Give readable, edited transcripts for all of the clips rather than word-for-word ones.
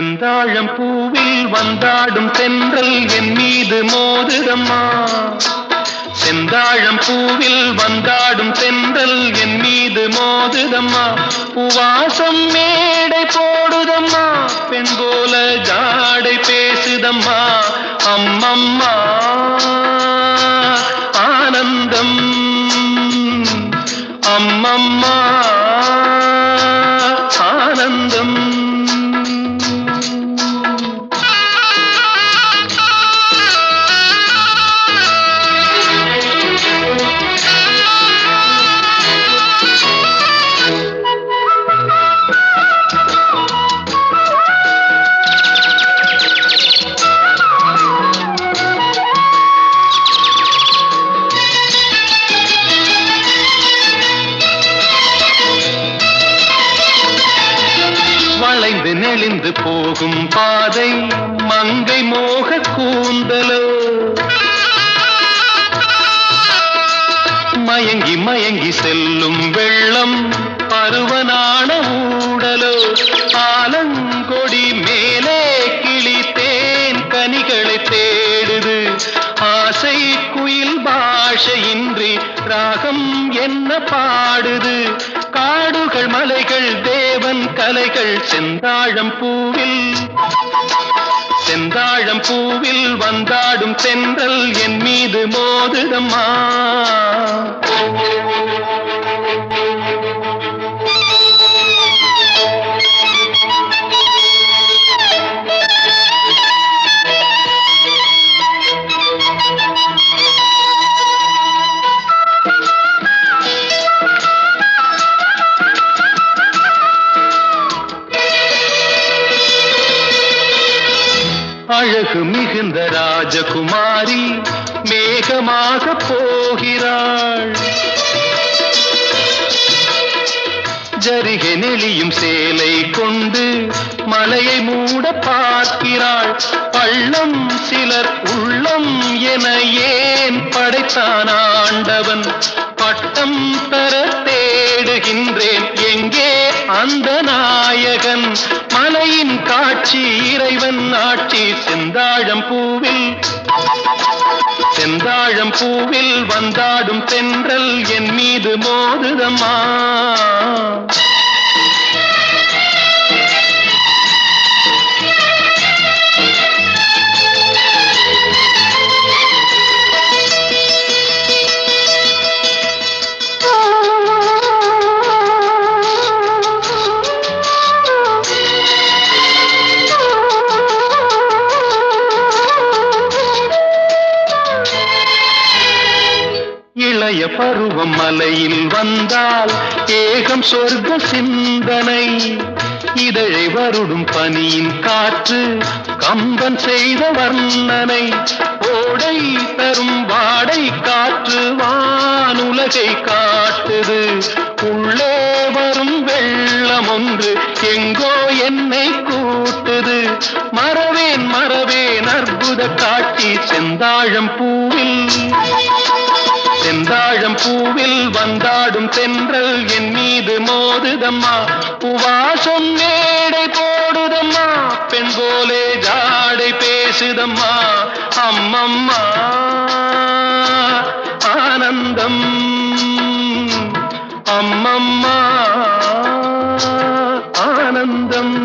செந்தாழம் பூவில் வந்தாடும் தென்றல் என் மீது மோதுதம்மா. செந்தாழம் பூவில் வந்தாடும் தென்றல் என் மீது மோதுதம்மா. பூவாசம் மேடை போடுதம்மா, பெண் போல ஜாடை பேசுதம்மா. அம்மம்மா ஆனந்தம், அம்மம்மா ஆனந்தம். வளைந்து நெளிந்து போகும் பாதை மங்கை மோக கூந்தலோ, மயங்கி மயங்கி செல்லும் வெள்ளம் பருவனான ஊடலோ. ஆலங்கொடி மேலே கிளி தேன் கனிகளை தேடுது, ஆசை குயில் பாஷையின்றி ராகம் என்ன பாடுது. காடுகள் மலைகள் தேவன் கலைகள் செந்தாழம் பூவில், செந்தாழம் பூவில் வந்தாடும் தென்றல் என் மீது மோதுதம்மா. அழகு மிகுந்த ராஜகுமாரி மேகமாக போகிறாள், ஜரிகை நெளியும் சேலை கொண்டு மலையை மூட பார்க்கிறாள். பள்ளம் சிலர் உள்ளம் என ஏன் படைத்தான் ஆண்டவன், பட்டம் தர தேடுகின்றேன் எங்கே அந்த நாயகன். மலையின் காட்சி இறைவன் ஆட்சி செந்தாழம் பூவில், செந்தாழம் பூவில் வந்தாடும் தென்றல் என் மீது மோதுதம்மா. இளைய பருவம் மலையில் வந்தால் ஏகம் சொர்க்க சிந்தனை, இதழை வருடும் பனியின் காற்று கம்பன் செய்த வர்ணனை. ஓடை தரும் வாடை காற்று வானுலகை காட்டுது, உள்ளே வரும் வெள்ளம் ஒன்று எங்கோ என்னை கூட்டுது. மறவேன் மறவேன் அற்புத காட்சி செந்தாழம் பூவில், செந்தாழம் பூவில் வந்தாடும் தென்றல் என் மீது மோதுதம்மா. பூவாசம் மேடை போடுதம்மா, பெண் போலே ஜாடை பேசுதம்மா. அம்மம்மா ஆனந்தம், அம்மம்மா ஆனந்தம்.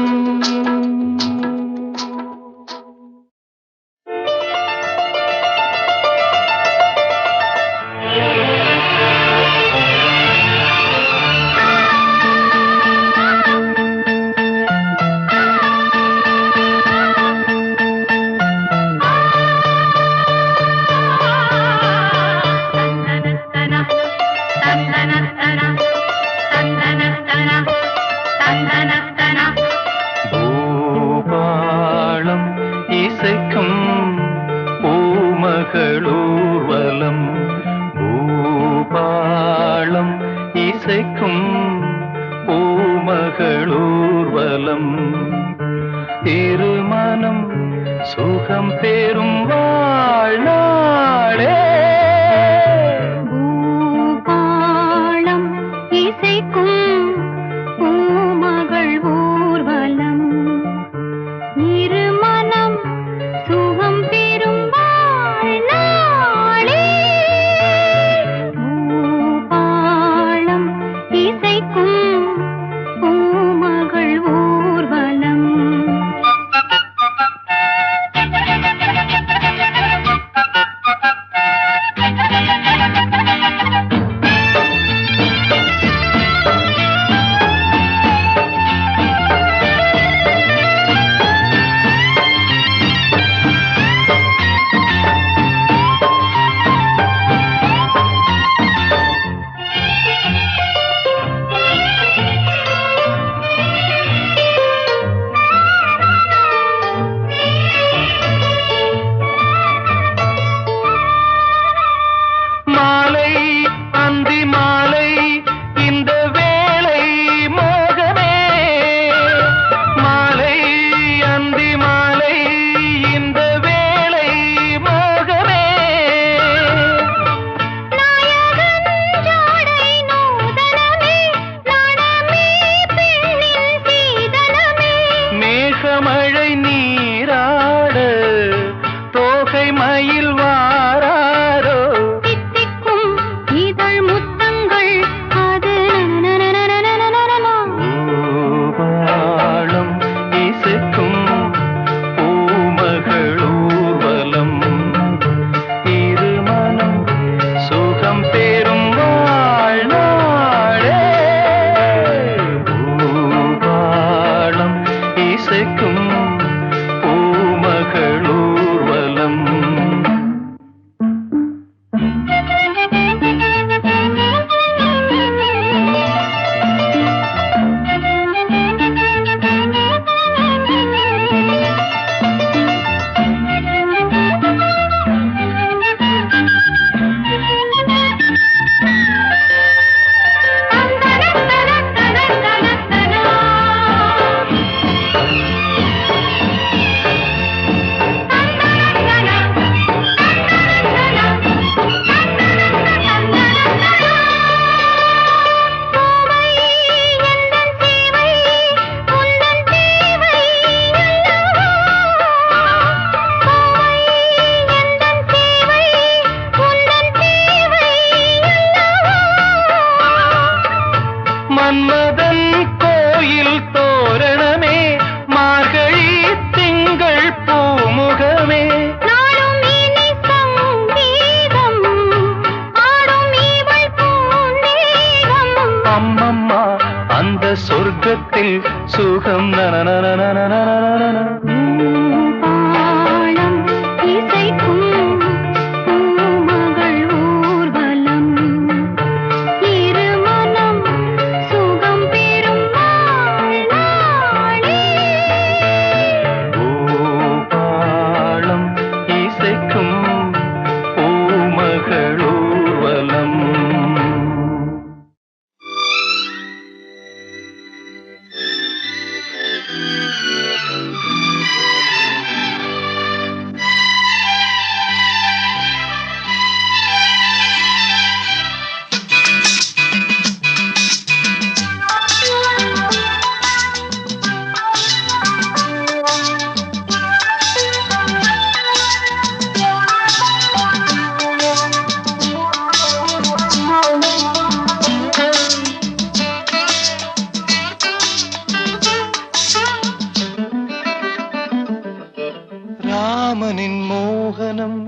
பூமகளூர்வலம் பூபாளம் இசைக்கும் பூமகளூர்வலம், திருமணம் சுகம் பெறும் வாழ்நாளே. பூபாளம் இசைக்கும் பூமகள் ஊர்வலம், இசைக்கும் பூமகளூர்வலம். மன்மதன் கோயில் தோரணமே, மார்கழி திங்கள் பூமுகமே, நாளும் இனி சங்கீதம் ஆடும் இவள் பூந்தேகம். அம்மம்மா அந்த சொர்க்கத்தில் சுகம். நனநனநனநனநனநன. தாளம் இசைக்கும் பூமகள் ஊர்வலம். இருமனம் சுகம் பெறும் நாள் நாளே. பூபாளம் இசைக்கும் பூமகளூர்வலம். ராமனின் மோகனம்,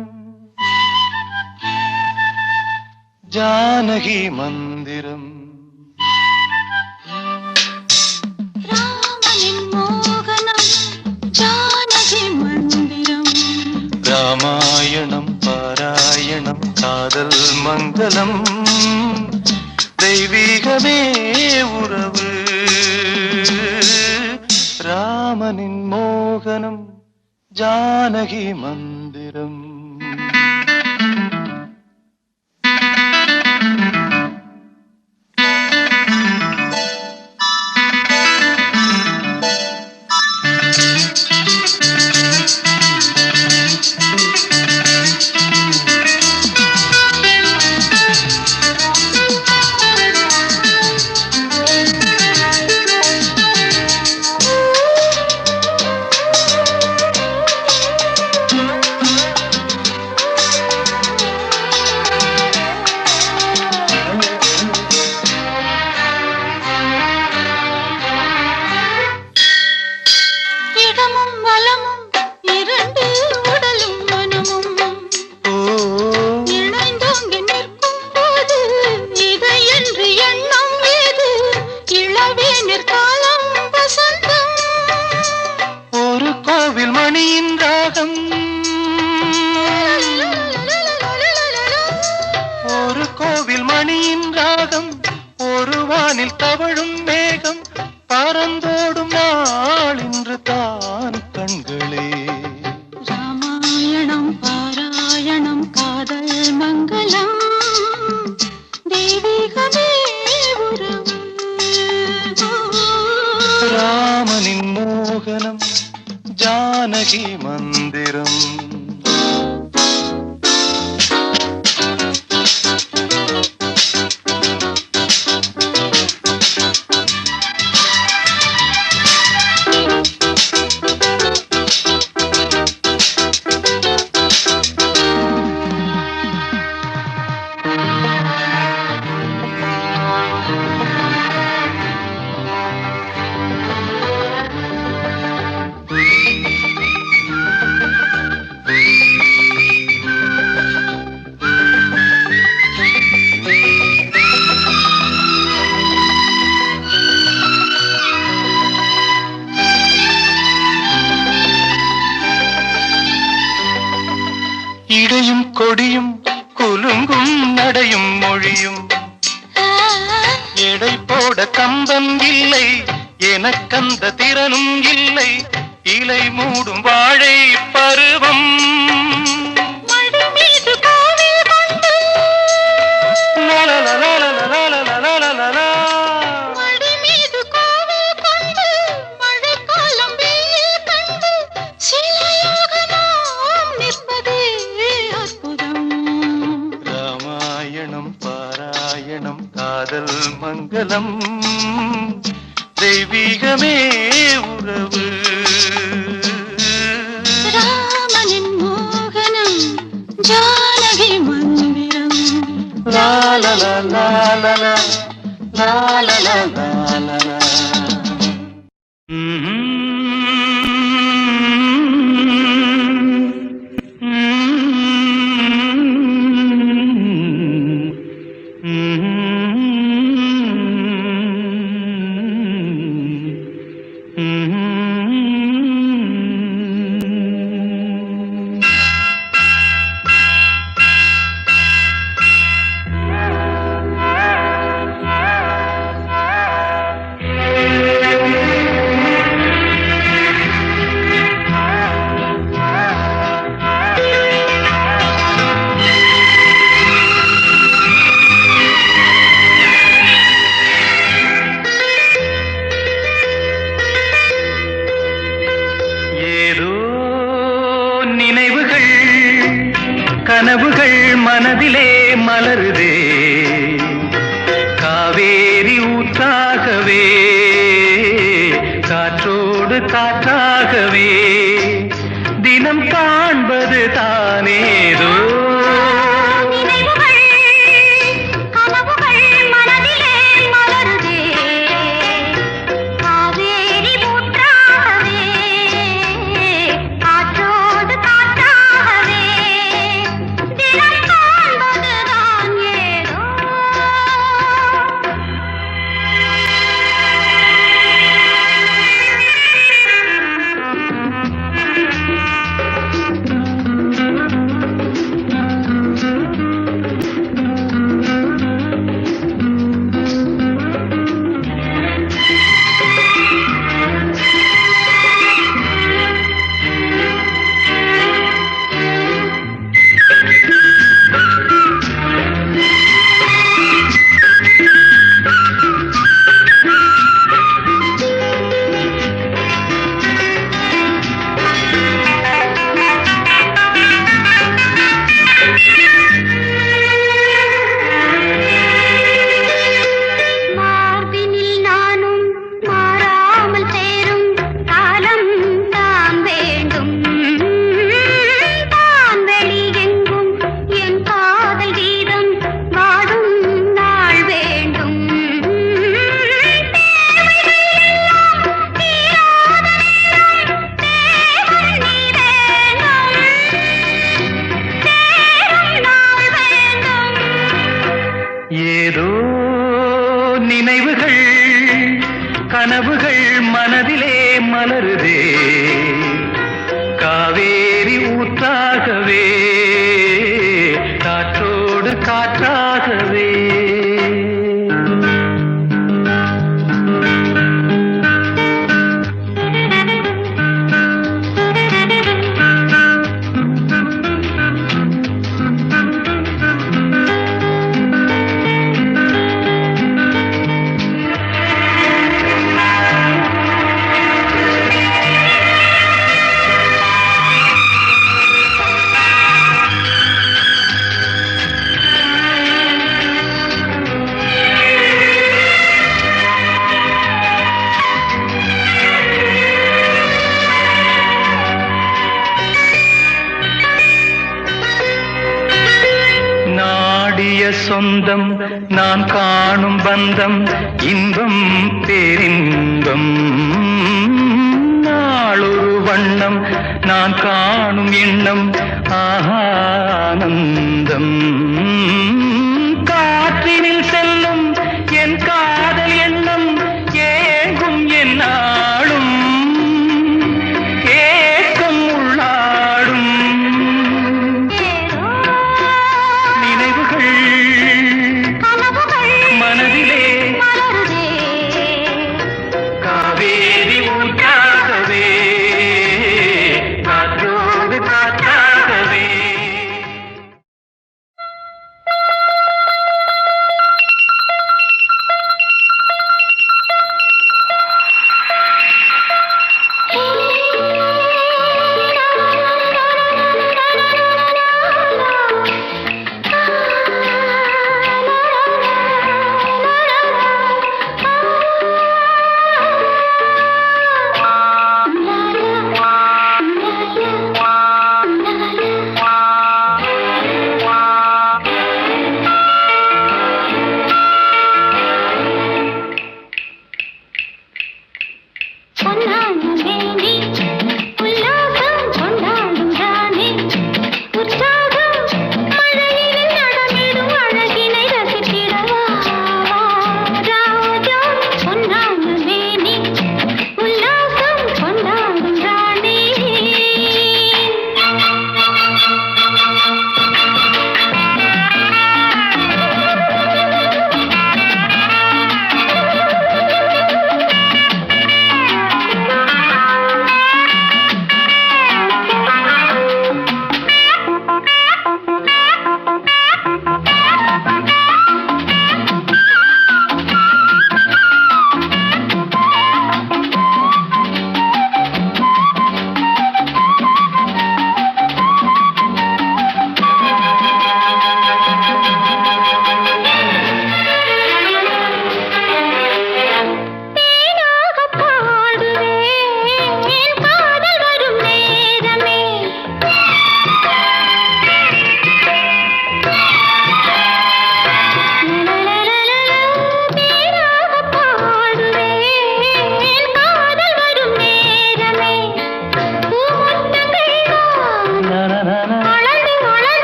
ஜானகி மந்திரம். ராமனின் மோகனம், ஜானகி மந்திரம். ராமாயணம் பாராயணம் காதல் மங்களம், தெய்வீகமே உறவு. ராமனின் மோகனம், ஜானகி மந்திரம். இடமும் வலமும் இரண்டு உடலும் மனமும் இணைந்தோங்கி நிற்கும் போது இதை என்று எண்ணம் ஏது? இளவே நிற்காலம் வசந்தம். ஒரு கோவில் மணியின் ராகம், ஒரு கோவில் மணியின் ராகம், ஒரு வானில் தவழும் மேகம், பறந்தோடும் நாள் இன்று தான் கண்களே. ராமாயணம் பாராயணம் காதல் மங்களம், தெய்வீகமே உறவு. ராமனின் மோகனம், ஜானகி மந்திரம். இடையும் கொடியும் குலுங்கும் நடையும் மொழியும் எடை போட கம்பம் இல்லை எனக்கந்த திறனும் இல்லை இலை மூடும் வாழை பருவம் மடி மீது காவில் கொண்டு மடி மீது காவில் கொண்டு மழைக்காலம் வெயில் கண்டு சிலையாக நாம் நிற்பதே அற்புதம். ராமாயணம் பாராயணம் காதல் மங்களம் தெய்வீகமே உறவு ராமனின் மோகனம் ஜானகி மந்திரம் லாலலா லாலலா லாலலா லாலலா நினைவுகள் கனவுகள் மனதிலே மலருதே காவேரி ஊற்றாகவே காற்றோடு காற்றாகவே தினம் காண்பது தானேதோ ஏதோ நினைவுகள் கனவுகள் மனதிலே மலருதே காவேரி ஊற்றாகவே காற்றோடு காற்றாகவே சொந்தம் நான் காணும் பந்தம் இன்பம் பேரின்பம் நாளொரு வண்ணம் நான் காணும் எண்ணம் ஆனந்தம் காற்றினில் செல்லும் என் காதல் எண்ணம் ஏங்கும் என் நாளும் ஏக்கம் உள்ளாடும்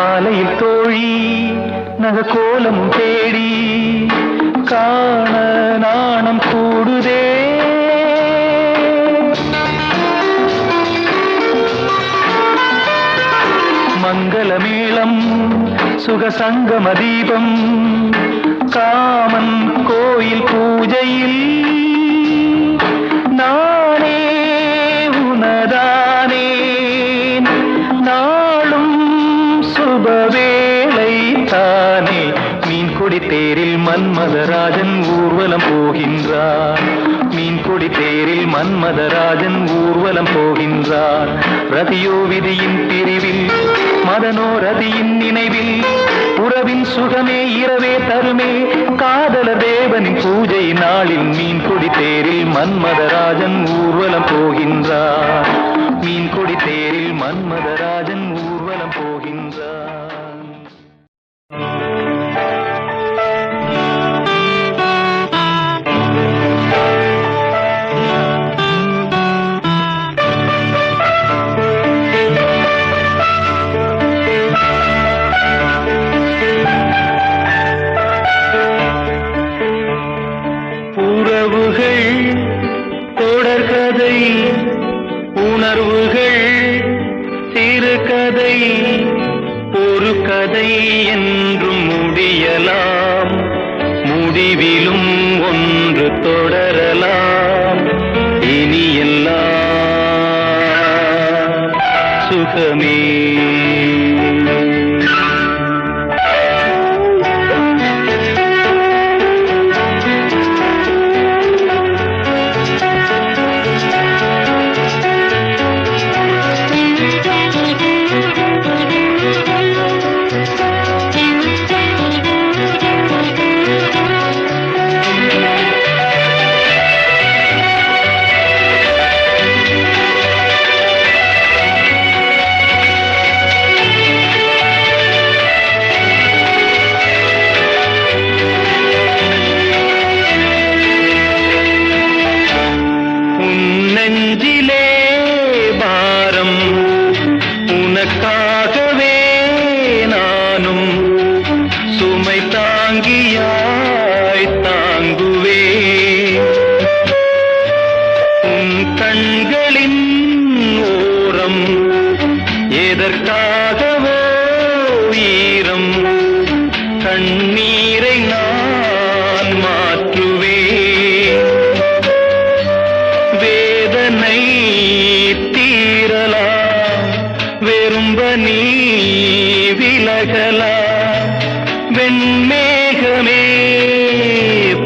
காலையில் தோழி நகக்கோலமும் தேடி காண நாணம் கூடுதே. மங்களமேளம் சுகசங்கம தீபம் காமன் கோயில் பூஜையில் நானே உனதானேன் நாளும் சுபவேளை தானே. மீன்கொடி தேரில் மன்மதராஜன் ஊர்வலம் போகின்றார். மீன்கொடி தேரில் மன்மதராஜன் ஊர்வலம் போகின்றார். ரதியோ விதியின் பிரிவில் மதனோ ரதியின் நினைவில் உறவின் சுகமே இரவே தருமே. காதலர் தேவனின் பூஜை நாளில் மீன்கொடி தேரில் மன்மதராஜன் ஊர்வலம் போகின்றார். மீன்கொடி தேரில் மன்மதராஜன் ஊர்வலம் போகின்றார். உறவுகள் தொடர்கதை உணர்வுகள் சிறுகதை ஒரு கதை என்றும் முடியலாம். முடிவிலும் ஒன்று தொடரலாம். இனி எல்லாம் சுகமே. நெஞ்சிலே பாரம் உனக்காகவே நானும் சுமை தாங்கியாய் தாங்குவே. உன் கண்களின் ஓரம் எதற்காகவோ ஈரம் கண்ணீரை நான் மாற்றுவே. வேதனை தீரலாம் வெறும்ப நீ விலகலாம். வெண்மேகமே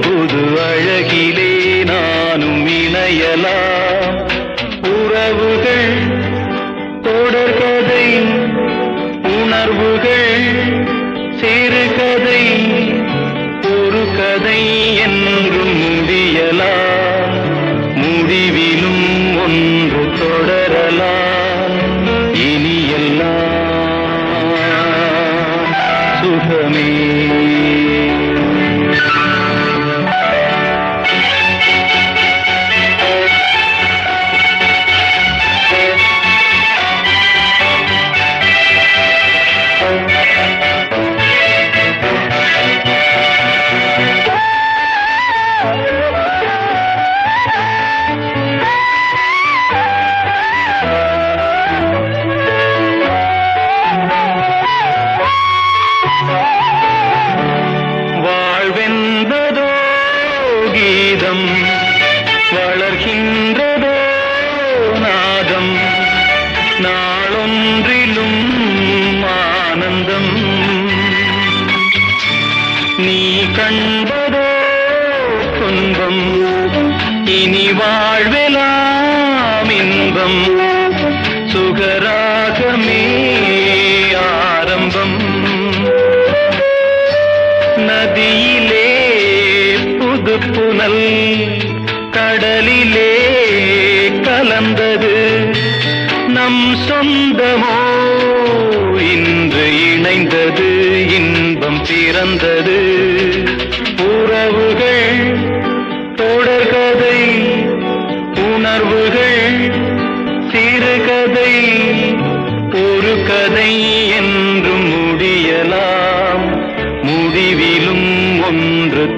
புது அழகிலே நானும் இணையலாம். உறவுகள் தொடர்கதை உணர்வுகள் சிறுகதை ஒரு கதை என்றும் முடியலாம். முடிவிலும் ஒன்று தொடரலாம். இனி எல்லாம் சுகமே. வாழ்வென்பதோ கீதம் வளர்கின்றதோ நாதம் நாளொன்றிலும் ஆனந்தம். நீ கண்பதோ துன்பம் இனி வாழ்வெலாம் இன்பம். சுகராகமே ஆரம்பம். நதியிலே புது புனல் கடலிலே கலந்தது. நம் சொந்தமோ இன்று இணைந்தது. இன்பம் பிறந்தது. உறவுகள் தொடர்கதை உணர்வுகள் சிறுகதை ஒரு கதை என்றும்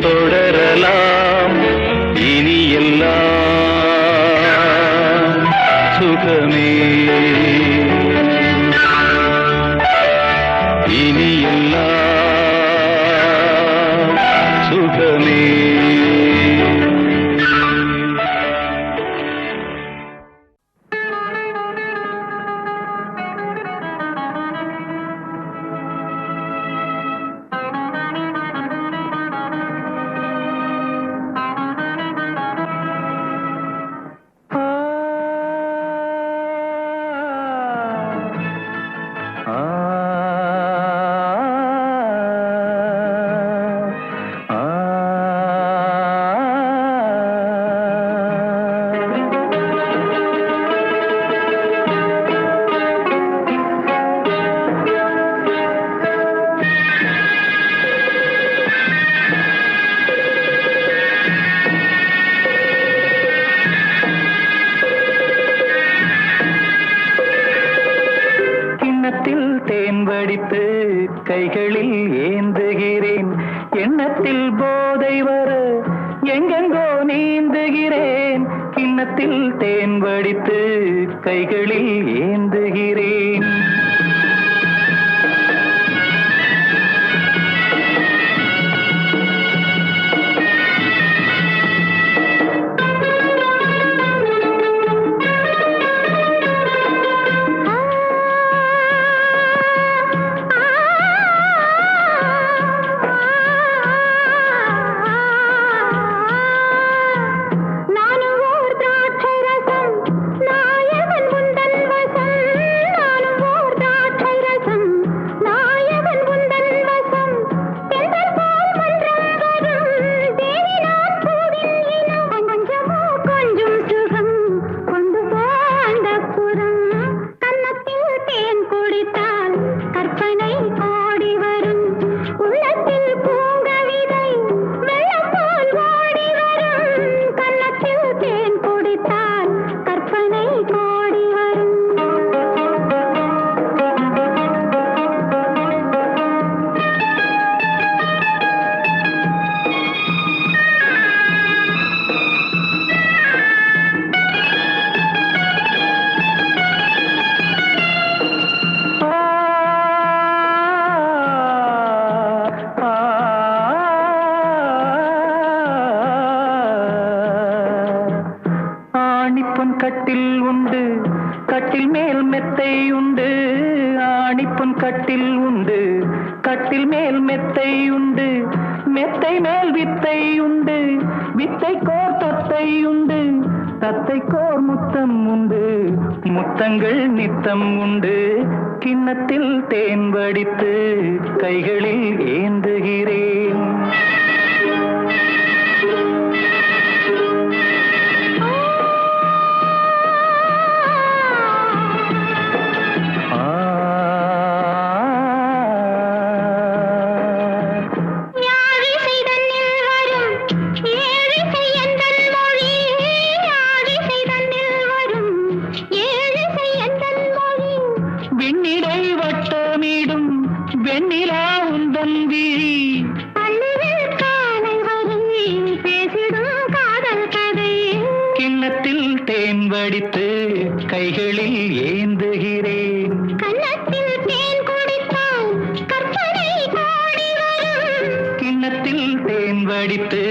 தொடரலாம் இனி எல்லாம் சுகமே இனி எல்லாம் சுகமே கைகளில் ஏந்துகிறேன் எண்ணத்தில் போதை வர எங்கெங்கோ நீந்துகிறேன் கிண்ணத்தில் தேன் வடித்து கைகளில் ஏந்துகிறேன் கட்டில் உண்டு கட்டில் மேல் மெத்தை உண்டு ஆணிப்பொன் கட்டில் உண்டு கட்டில் மேல் மெத்தை உண்டு மெத்தை மேல் வித்தை உண்டு வித்தை கோர் தத்தை உண்டு தத்தை கோர் முத்தம் உண்டு முத்தங்கள் நித்தம் உண்டு கிண்ணத்தில் தேன் வடித்து கைகளில் ஏந்துகிறேன் வடித்து கைகளில் ஏந்துகிறேன் கண்ணத்தில் தேன் குடித்தால் கற்பனை கோடி வரும் கிண்ணத்தில் தேன் வடித்து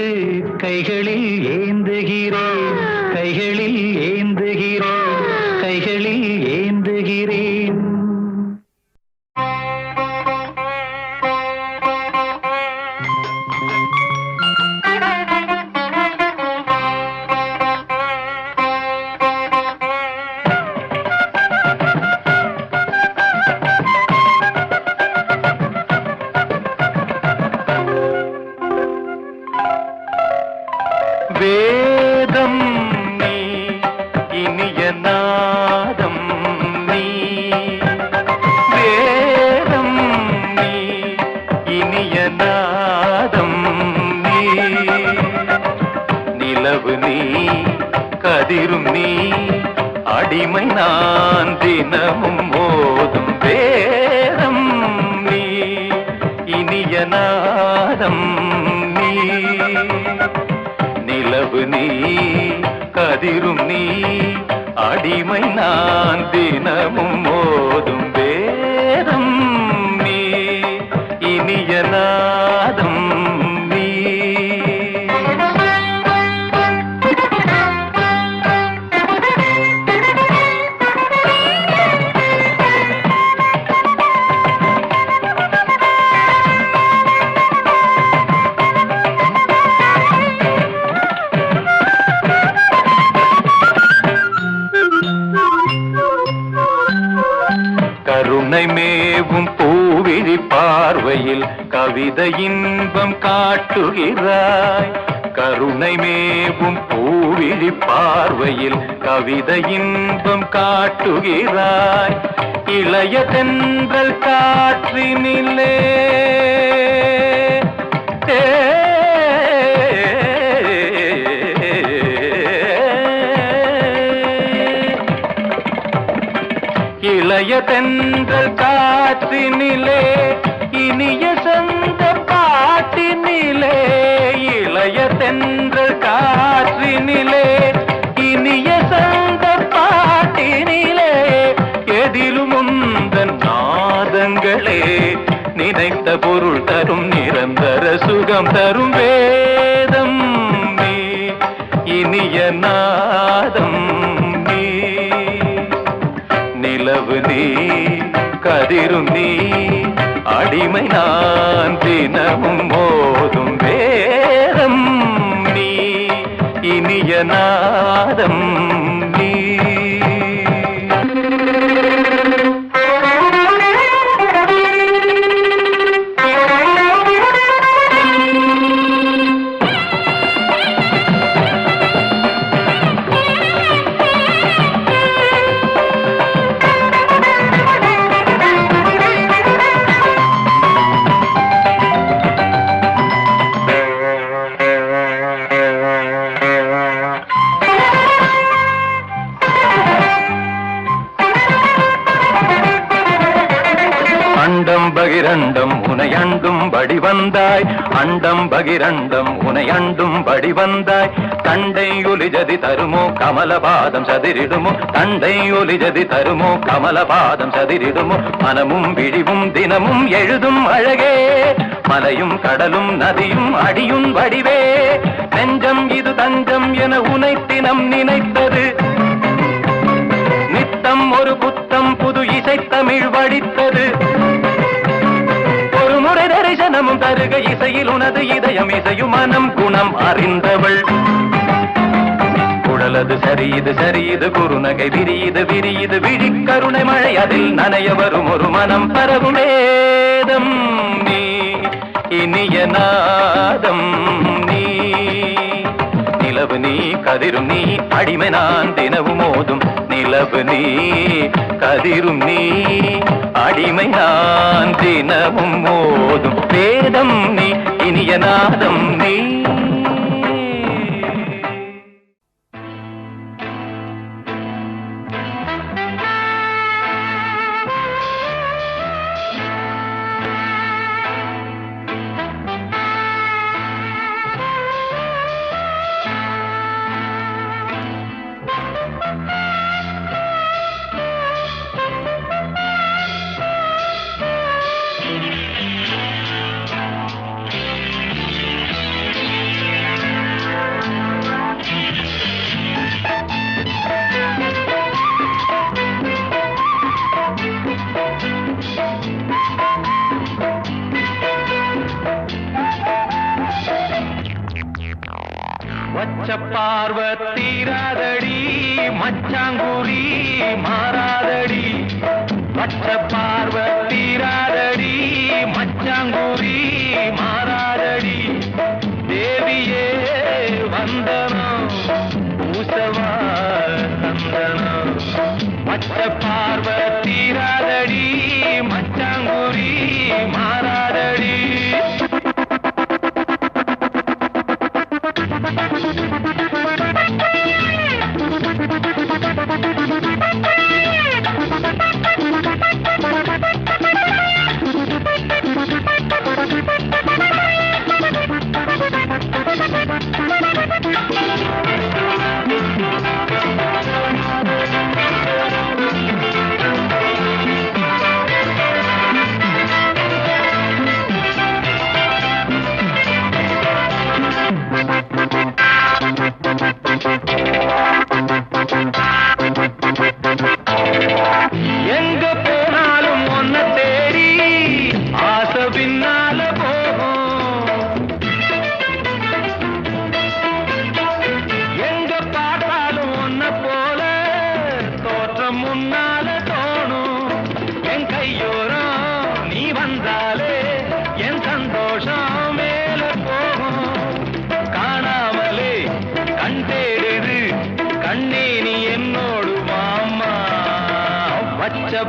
கைகளில் ஏந்துகிறேன் கைகளில் ஏந்துகிறேன் கைகளில் ஏந்துகிறேன் வேதம் நீ இனிய நாதம் நீ வேதம் நீ இனிய நாதம் நீ நிலவு நீ கதிரும் நீ அடிமை நான் தினமும் மோதும் வேதம் நீ இனிய நாதம் நீ நிலவு நீ கதிரும் நீ அடிமை நான் தினமும் மோதும் வேதம் நீ இனிய நாதம் நீ. கருணை மேவும் பூவிழி பார்வையில் கவிதை இன்பம் காட்டுகிறாய். கருணை மேவும் பூவிழி பார்வையில் கவிதை இன்பம் காட்டுகிறாய். இளைய தென்றல் காற்றினிலே இளைய தென்றல் காற்றினிலே இனிய சொந்த பாட்டினிலே. இளைய தென்றல் காற்றினிலே இனிய சொந்த பாட்டினிலே. எதிலும் உந்தன் நாதங்களே நினைத்த பொருள் தரும் நிரந்தர சுகம் தரும் வேதம் நீ இனிய நாதம் நீ. நிலவு நீ கதிரும் நீ அடிமை நான் தினமும் மோதும் வேதம் நீ இனிய நாதம் நீ. அண்டம் பகிரண்டம் உனை அண்டும் படி வந்தாய். அண்டம் பகிரண்டம் உனை அண்டும் படி வந்தாய். தண்டை ஒலி ஜதி தருமோ கமலபாதம் சதிரிடுமோ. தண்டை ஒலி ஜதி தருமோ கமலபாதம் சதிரிடுமோ. மனமும் விழிவும் தினமும் எழுதும் அழகே. மலையும் கடலும் நதியும் அடியும் வடிவே. நெஞ்சம் இது தஞ்சம் என உனை தினம் நினைத்தது. நித்தம் ஒரு புத்தம் புது இசைத்தமிழ் வடித்தது. ஒரு முறை தரிசனமும் தருக இசையில் உனது இதயம் இசையும் மனம் குணம் அறிந்தவள். குழலது சரியுது சரியுது குறுநகை விரியுது விரியுது விழி கருணை மழை அதில் நனைய வரும் ஒரு மனம் பரவும் வேதம் நீ இனிய நாதம் நீ. நிலவு நீ கதிரும் நீ அடிமை நான் தினவும் மோதும். நிலவு நீ கதிரும் நீ அடிமை நான் தினமும் மோதும் வேதம் நீ இனிய நாதம் நீ. வச்ச பார்வ தீராதடி மச்சாங்குடி மாறாதடி. வச்ச பார்வ தீராதடி மச்சாங்குடி மாறாதடி. தேவியே வந்தனம் பூசவா சந்தனம். வச்ச பார்வ தீராதடி மச்சாங்குடி மாறாதடி.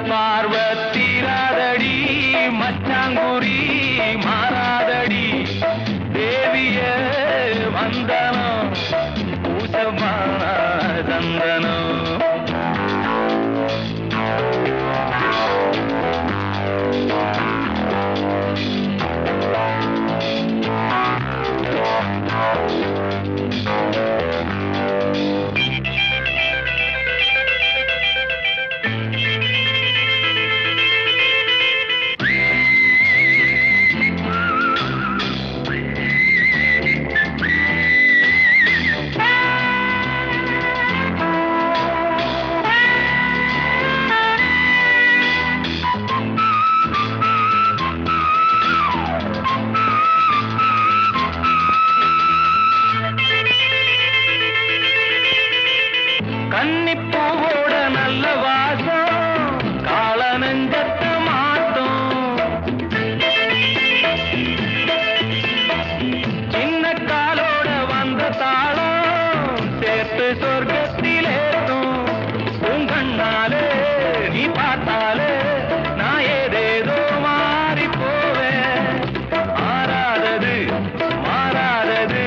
பார்வை தீராதடி மச்சாங்குரி மாறாதடி தேவிய வந்தனோ பூசமான சந்தனோ கன்னிப்பூவோட நல்ல வாசம் கால நெஞ்சத்த மாட்டோம் சின்ன காலோட வந்த தாளம் சேர்த்து சொர்க்கத்திலேத்தும் உங்கண்ணாலே நீ பார்த்தாலே நான் ஏதேதோ மாறி போவேன் மாறாதது மாறாதது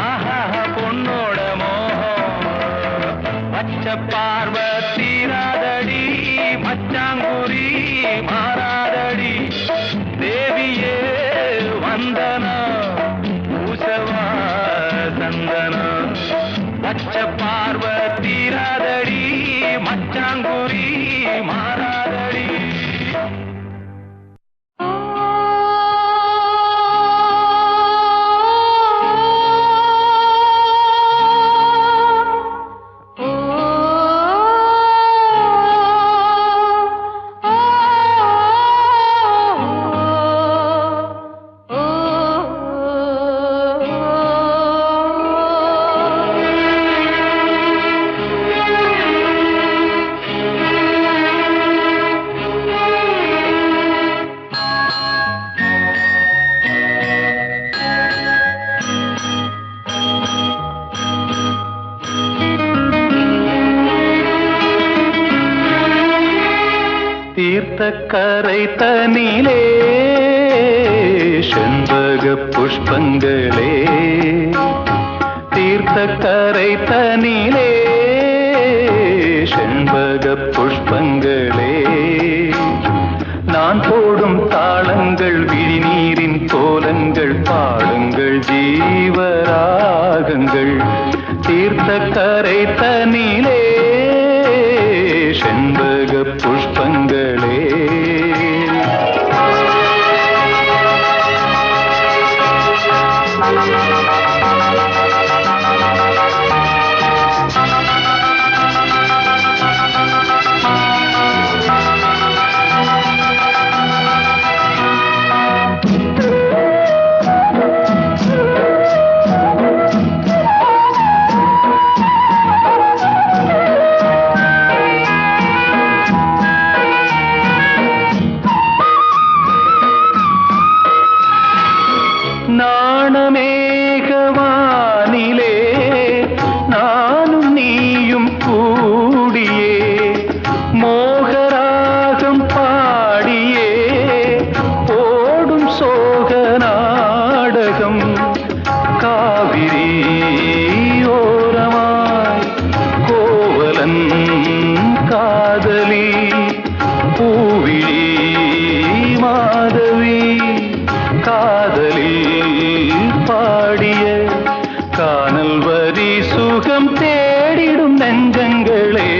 ஆஹா பொண்ணோட பச்ச பார்வை தீராதடி மச்சாங்குரி மாறாதடி தேவியே வந்தனா பூசவா சந்தனா பச்ச பார்வை தீராதடி மச்சாங்குரி மாறாதடி தீர்த்தக்கரை தனிலே செண்பக புஷ்பங்களே தீர்த்தக்கரை தனிலே செண்பக புஷ்பங்களே நான் போடும் தாளங்கள் விழிநீரின் கோலங்கள் பாடுங்கள் ஜீவராகங்கள் தீர்த்தக்கரை தனிலே செண்பக புஷ்பங்களே நாணமேகவானிலே நானும் நீயும் கூடியே மோகராகம் பாடியே ஓடும் சோக நாடகம் காவிரி ஓரமாய் கோவலன் காதலி பூவிழி மாதவி காதலி பாடிய கானல் வரி சுகம் தேடிடும் நெஞ்சங்களே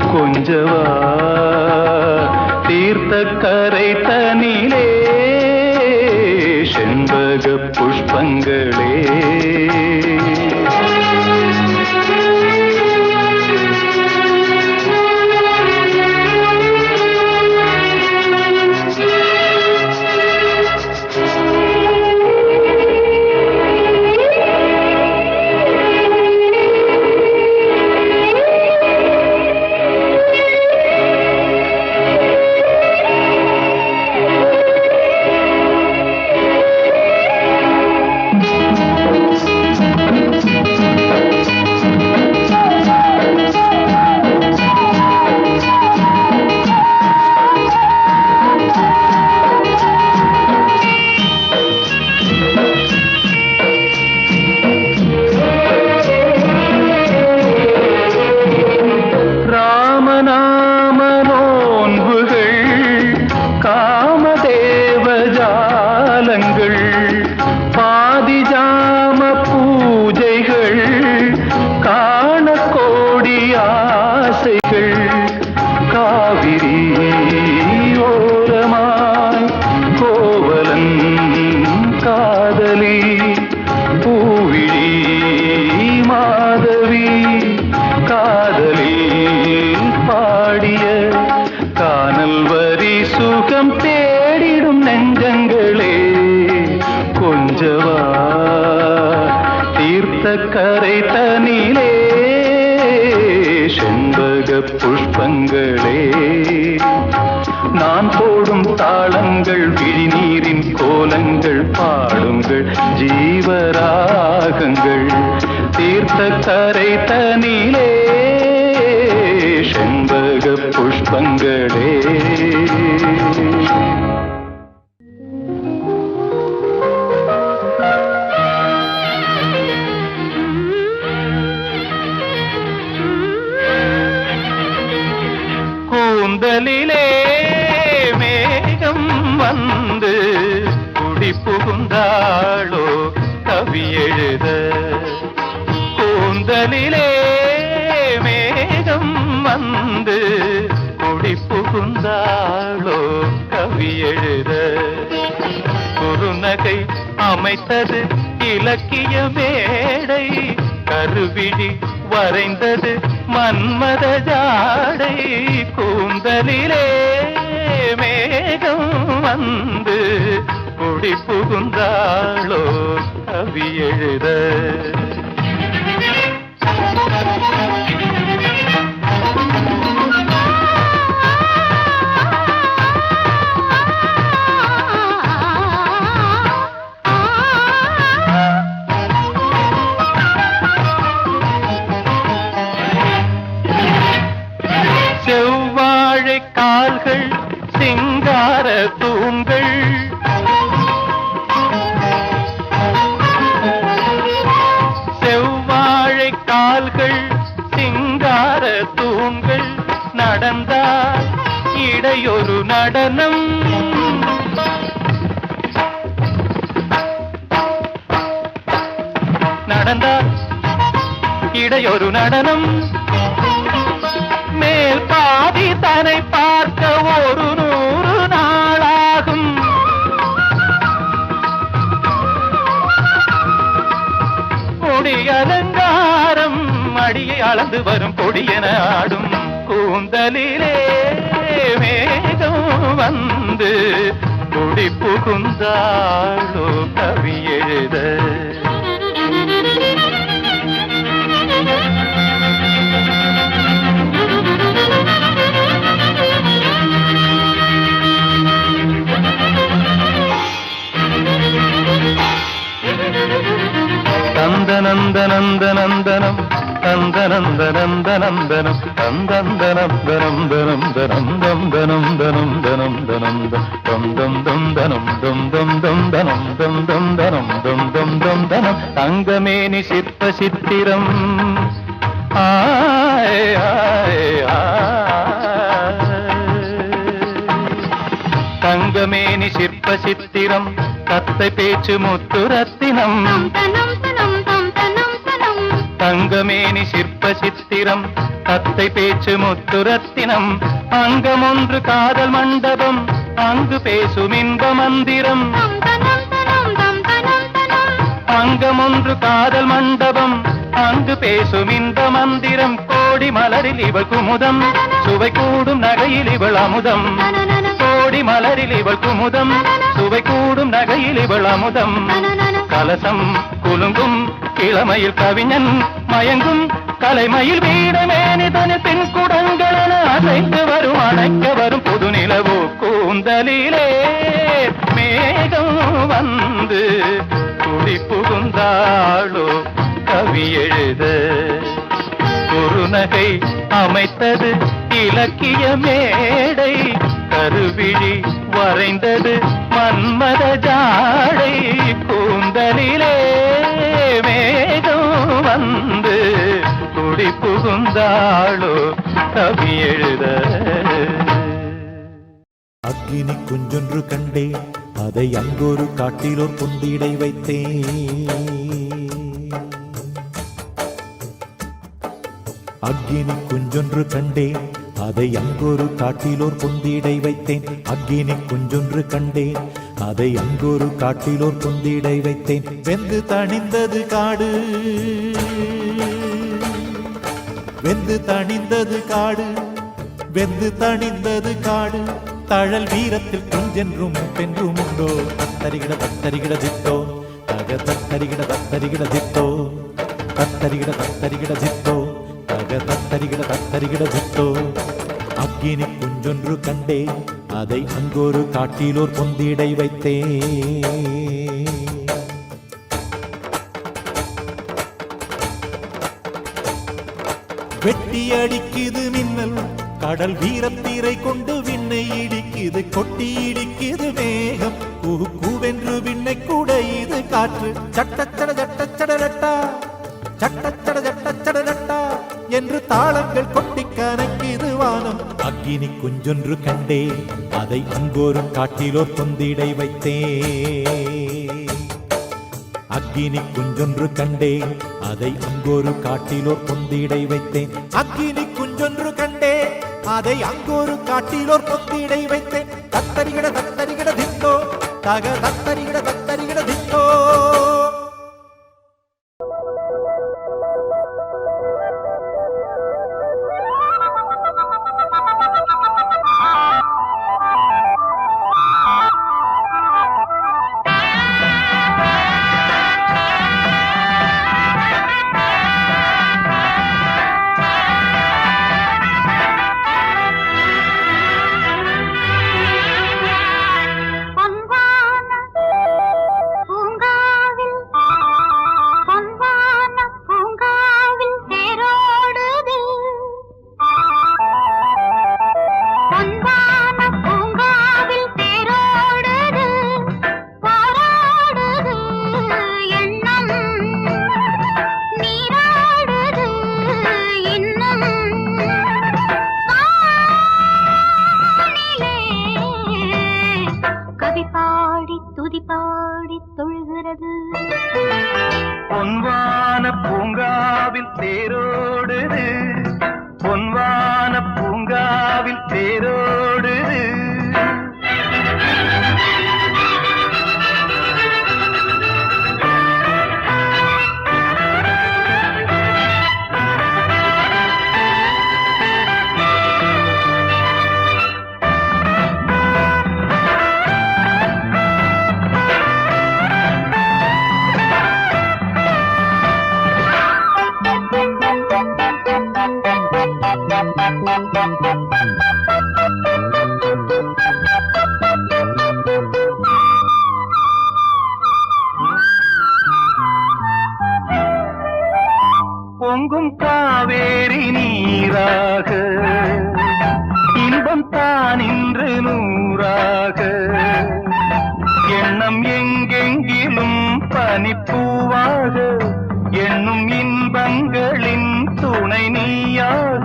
கொஞ்சவா தீர்த்தக்கரை தனிலே செண்பக புஷ்பங்களே கரை தனிலே செண்பக புஷ்பங்களே நான் போடும் தாளங்கள் விழிநீரின் கோலங்கள் பாடுங்கள் ஜீவராகங்கள் தீர்த்த கரை தனிலே செண்பக புஷ்பங்களே கூந்தலிலே மேகம் வந்து குடி புகுந்தாளோ கவி எழுத கூந்தலிலே மேகம் வந்து குடி புகுந்தாளோ கவி எழுத குறுநகை அமைத்தது இலக்கிய மேடை கருவிழி வரைந்தது மன்மத ஜாடை கூந்தலிலே மேகம் வந்து குடி புகுந்தாளோ கவி எழுத செவ்வாழை கால்கள் சிங்கார தூண்கள் செவ்வாழை கால்கள் சிங்கார தூண்கள் நடந்தால் இடையொரு நடனம் நடந்தால் இடையொரு நடனம் மேல் பாதி தன்னை பார்க்க ஒரு 100 நாளாகும் கொடி அலங்காரம் அடியை அளந்து வரும் கொடியென ஆடும் கூந்தலிலே மேகம் வந்து குடி புகுந்தாளோ கவி எழுத நந்தனந்தனந்தனந்தனம் நந்தனந்தனந்தனந்தனம் நந்தந்தனந்தனந்தனம் தனம் தனம் தனம் தனம் தம் தம் தம் தனம் தம் தம் தம் தனம் தம் தம் தனம் தம் தம் தம் தனம் தங்கமேனி சிற்ப சித்திரம் ஆய் ஆய் தங்கமேனி சிற்ப சித்திரம் கத்தை பேச்சு முத்து ரத்தினம் தங்கமேனி சிற்ப சித்திரம் கத்தை பேச்சு முத்து ரத்தினம் அங்கம் ஒன்று காதல் மண்டபம் அங்கு பேசும் இன்ப மந்திரம் அங்கம் ஒன்று காதல் மண்டபம் அங்கு பேசும் இன்ப மந்திரம் கோடி மலரில் இவள் குமுதம் சுவை கூடும் நகையில் இவள் அமுதம் கோடி மலரில் இவள் குமுதம் சுவை கூடும் நகையில் இவள் அமுதம் கலசம் குலுங்கும் இளமையில் கவிஞன் மயங்கும் கலைமயில் வீடமேனிதனில் பின் குடங்களென அசைத்து வரும் அணைக்க வரும் புது நிலவோ கூந்தலிலே மேகம் வந்து குடி புகுந்தாளோ கவி எழுத குறுநகை அமைத்தது இலக்கிய மேடை கருவிழி வரைந்தது மன்மத ஜாடை கூந்தலிலே மேகம் வந்து குடி புகுந்தாளோ கவி எழுத அக்கினி குஞ்சொன்று கண்டே அதை அங்கொரு காட்டிலோர் பொந்திடை வைத்தேன் அக்கினி குஞ்சொன்று கண்டேன் அதை அங்கொரு காட்டிலோர் பொந்திடை வைத்தேன் அக்கினி குஞ்சொன்று கண்டேன் அதை அங்கொரு காட்டிலோர் பொந்திடை வைத்தேன் வெந்து தணிந்தது காடு வெந்து தணிந்தது காடு வெந்து தணிந்தது காடு தழல் வீரத்தில் குஞ்சென்றும் பென்றும் உண்டோ தத்தரிகிட தித்தோ தக தத்தரிகிட தித்தோ தத்தரிகிட தத்தரிகிட தித்தோ தக தத்தரிகிட தத்தரிகிட தித்தோ அக்கினி குஞ்சொன்று கண்டே அதை அங்கொரு காட்டிலோர் பொந்திடை வைத்தே வெட்டி அடிக்குது மின்னல் கடல் வீரத்தீரை கொண்டு விண்ணை இடிக்குது கொட்டி இடிக்குது மேகம் கூ கூவென்று விண்ணை கூட இது காற்று சட்டச்சட சட்டச்சடலட்டா சட்டச்சட சட்டச்சடலட்டா என்று தாளங்கள் கொட்டி கணக்கிது வானம் அக்கினி குஞ்சொன்று கண்டே அதை அங்கோரும் காட்டிலோர் பொந்திடை வைத்தே அக்கினி குஞ்சொன்று கண்டே அதை அங்கொரு காட்டிலோர் பொந்திடை வைத்தேன் அக்கினி குஞ்சொன்று கண்டே அதை அங்கொரு காட்டிலோர் பொந்திடை வைத்தேன் தத்தரிகிட தத்தரிகிட தித்தோ தக தத்தரிகிட தத்தரிகிட தித்தோ பொன்வான பூங்காவில் தேரோடுது பொன்வான பூங்காவில் தேரோடுது பொங்கும் காவேரி நீராக இன்பம் தான் இன்று நூறாக எண்ணம் எங்கெங்கிலும் பனிப்பூவாக எண்ணும் இன்பங்களின் துணை நீயாக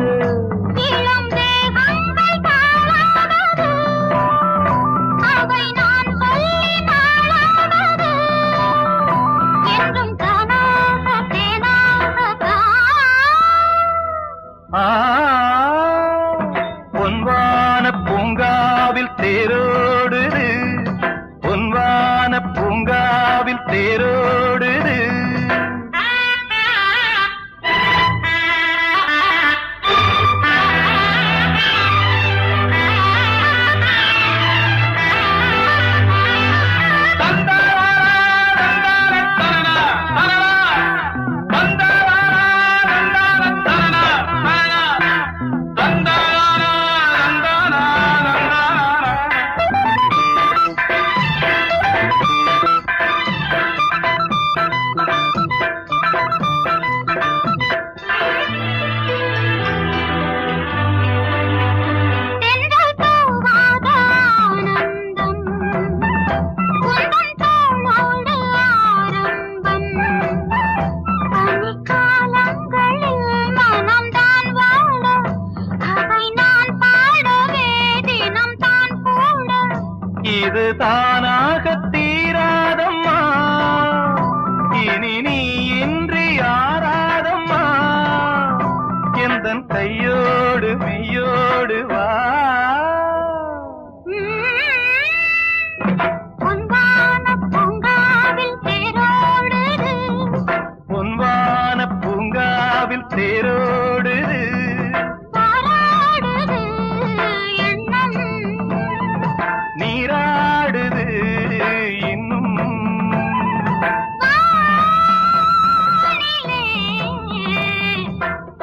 பொன்வான பூங்காவில் தேரோடுது பொன்வான பூங்காவில் தேரோடுது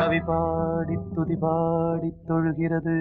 கவி பாடி துதி பாடி தொழுகிறது